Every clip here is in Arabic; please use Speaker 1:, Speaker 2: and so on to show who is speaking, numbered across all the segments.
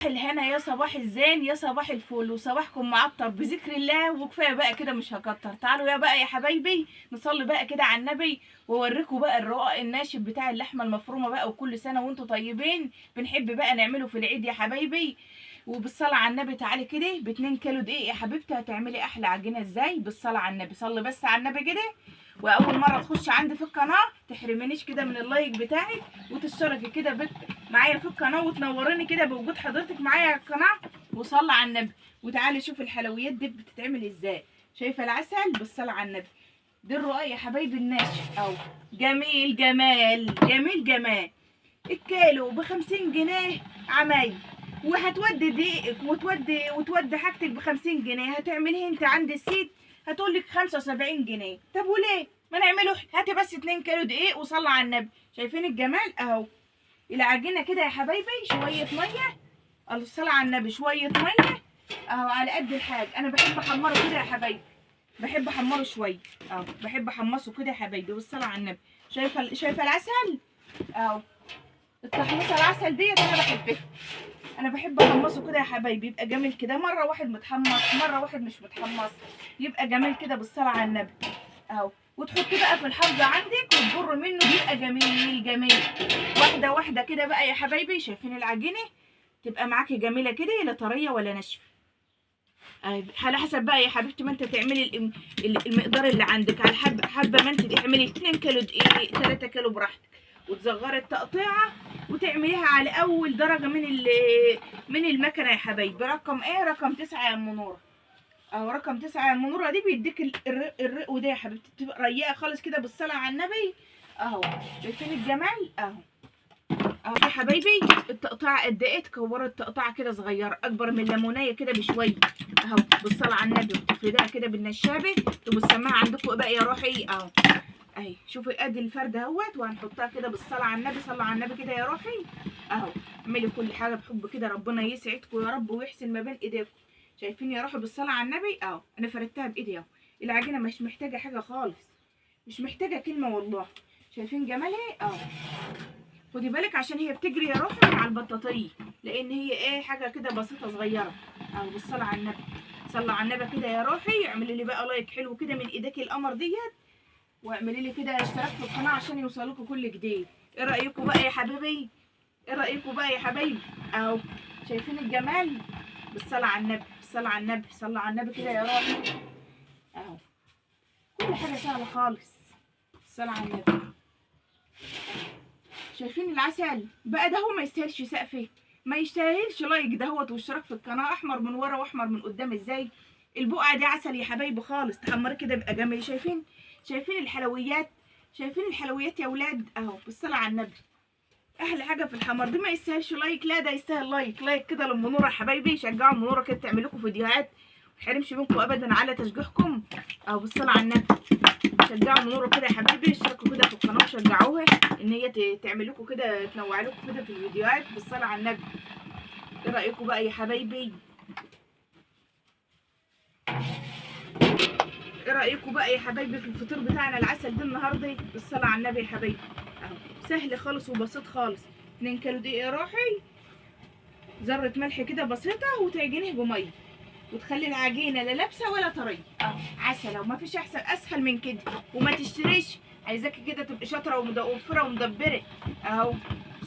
Speaker 1: الهنا يا صباح الزين يا صباح الفل وصباحكم معطر بذكر الله. وكفايه بقى كده مش هكتر. تعالوا يا بقى يا حبايبي نصلي بقى كده على النبي واوريكم بقى الرقاق الناشف بتاع اللحمه المفرومه بقى. وكل سنه وانتم طيبين. بنحب بقى نعمله في العيد يا حبايبي. وبالصلاه على النبي تعالي كده ب2 كيلو دقيق يا حبيبتي هتعملي احلى عجينه ازاي بالصلاه على النبي. صلي بس على النبي كده. واول مره تخش عندي في القناه تحرمنيش كده من اللايك بتاعك وتشتركي كده معايا في القناه وتنوريني كده بوجود حضرتك معايا على القناه. وصلي على النبي وتعالي شوفي الحلويات دي بتتعمل ازاي. شايفه العسل بالصلاه على النبي. دي الرقاق يا حبايبي الناشف اهو. جميل جمال جميل جمال. الكيلو ب50 جنيه عمايل. وهتودي دقيقك وتودي حاجتك ب50 جنيه. هتعمليه انت عند السيد هتقولك 75 جنيه. طب وليه ما نعمله؟ هاتي بس 2 كيلو دقيق وصلي على النبي. شايفين الجمال اهو. العجينه كده يا حبايبي شويه ميه. الصلاه على النبي شويه ميه اهو على قد الحاجه. انا بحب احمره كده يا حبايبي. بحب احمره شويه اهو. بحب احمصه كده يا حبايبي والصلاه على النبي. شايفه العسل اهو. التحميصه العسل ديت انا بحبها. انا بحب احمصه كده يا حبايبي يبقى جميل كده. مره واحد متحمص مره واحد مش متحمص يبقى جميل كده بالصلاه على النبي اهو. وتحطي بقى في الحافظه عندك وتجر منه بيبقى جميل جميل. واحده واحده كده بقى يا حبايبي. شايفين العجينه تبقى معاكي جميله كده لا طريه ولا ناشفه. على حسب بقى يا حبيبتي ما انت تعملي المقدار اللي عندك. على حابه ما انت تعملي 2 كيلو دقيق 3 كيلو براحتك. وتصغري التقطيعه وتعمليها على اول درجه من المكنه يا حبايبي. رقم ايه؟ رقم 9 يا ام نوره اهو. رقم 9 يا ام نوره دي بيديك الرق وده يا حبيبتي بتبقى رقيقه خالص كده بالصلاه على النبي اهو. شايفين الجمال اهو. اهو يا حبايبي التقطيعه قد ايه؟ تكوروا التقطيعه كده صغيره اكبر من الليمونيه كده بشويه اهو بالصلاه على النبي. وتفردها كده بالنشابه. تبقوا السماعه عندكم بقى يا روحي اهو. اهي شوفي ادي الفرده اهوت. وهنحطها كده بالصلاه على النبي. صلوا على النبي كده يا روحي اهو. اعملي كل حاجه بحب كده. ربنا يسعدكم يا رب ويحسن ما بين ايديكم. شايفين يا روحي بالصلاه على النبي اهو. انا فردتها بايدي اهو. العجينه مش محتاجه حاجه خالص. مش محتاجه كلمه والله. شايفين جمالها اهو. خدي بالك عشان هي بتجري يا روحي من على البطاطيه. لان هي ايه حاجه كده بسيطه صغيره اهو بالصلاه على النبي. صلوا على النبي كده يا روحي. اعملي لي بقى لايك حلو كده من ايديكي القمر ديت. واعملي لي كده اشتراك في القناه عشان يوصلكوا كل جديد. ايه رايكم بقى يا حبايبي؟ ايه رايكم بقى يا حبايبي اهو. شايفين الجمال بالصلاه على النبي. بالصلاه على النبي. صلوا على النبي كده يا روحي اهو. كل حاجه سهله خالص. الصلاه على النبي. شايفين العسل بقى ده هو ما يستاهلش سقفه. ما يستاهلش لايك دهوت واشتراك في القناه. احمر من ورا واحمر من قدام ازاي. البقعه دي عسل يا حبايبي خالص. تحمري كده يبقى جميل. شايفين الحلويات. شايفين الحلويات يا ولاد اهو بالصلاه على النبي. احلى حاجه في الحمر دي ما يستاهلش لايك. لا ده يستاهل لايك. لايك كده لام نوره يا حبايبي. شجعوا ام نوره كده تعمل لكم فيديوهات. ما تحرمش منكم ابدا على تشجيعكم اهو بالصلاه على النبي. شجعوا ام نوره كده يا حبايبي. اشتركوا كده في القناه وشجعوها ان هي تعمل لكم كده تنوع لكم كده في الفيديوهات بالصلاه على النبي. ايه رايكم بقى يا حبايبي؟ ايه رايكم بقى يا حبايبي في الفطور بتاعنا العسل ده النهارده بالصلاه على النبي يا حبايبي اهو. سهل خالص وبسيط خالص. 2 كيلو دقيق يا روحي. ذره ملح كده بسيطه وتعجنيه بميه. وتخلي العجينه لا لابسه ولا طريه اهو. عسل وما فيش احسن اسهل من كده. وما تشتريش. عايزاكي كده تبقي شاطره وموفره ومدبره اهو.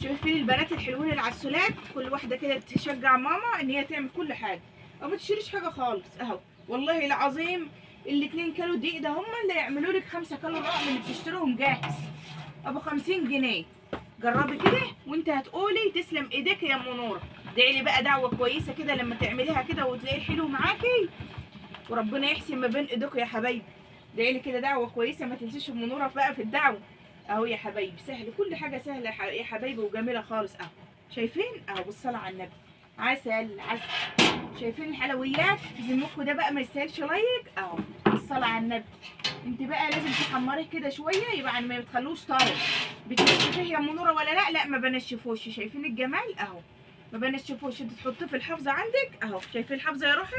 Speaker 1: شايفين البنات الحلوين العسولات كل واحده كده تشجع ماما ان هي تعمل كل حاجه. او ما تشتريش حاجه خالص اهو. والله العظيم ال2 كيلو دقيق ده هم اللي يعملوا لك 5 كيلو رقم اللي بتشتريهم جاهز ابو 50 جنيه. جربي كده وانت هتقولي تسلم ايديك يا ام نوره. ادعي لي بقى دعوه كويسه كده لما تعمليها كده وتلاقيه حلو معاكي. وربنا يحسن ما بين ايديكم يا حبايبي. ادعي لي كده دعوه كويسه. ما تنسيش ام نوره بقى في الدعوه اهو يا حبايبي. سهل كل حاجه سهله يا حبايبي وجميله خالص اهو. شايفين اهو بالصلاه على النبي. عسل عسل. شايفين الحلويات زمكم ده بقى ما يستاهلش لايك اهو بالصلاه على النبي. انت بقى لازم تحمريه كده شويه يبقى ما بتخلوش طري. بتنشفيه يا ام نوره ولا لا؟ لا ما بنشفوش. شايفين الجمال اهو. ما بنشفوش. انت تحطيه في الحافظه عندك اهو. شايفين الحافظه يا روحي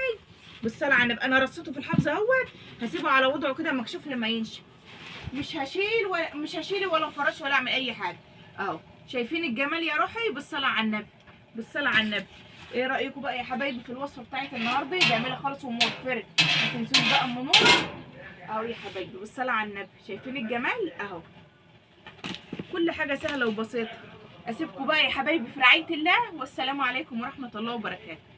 Speaker 1: بالصلاه على النبي. انا رصيته في الحافظه اهوت. هسيبه على وضعه كده مكشوف لما ينشف. مش هشيله ولا فراش ولا اعمل اي حاجه اهو. شايفين الجمال يا روحي بالصلاه على النبي. بالصلاه على النبي. ايه رايكم بقى يا حبايبي في الوصفه بتاعت النهارده؟ جميله خالص وموفره. ما تنسوش بقى ام نور اهو يا حبايبي، والصلاه على النبي. شايفين الجمال اهو، كل حاجه سهله وبسيطه. اسيبكم بقى يا حبايبي في رعايه الله، والسلام عليكم ورحمه الله وبركاته.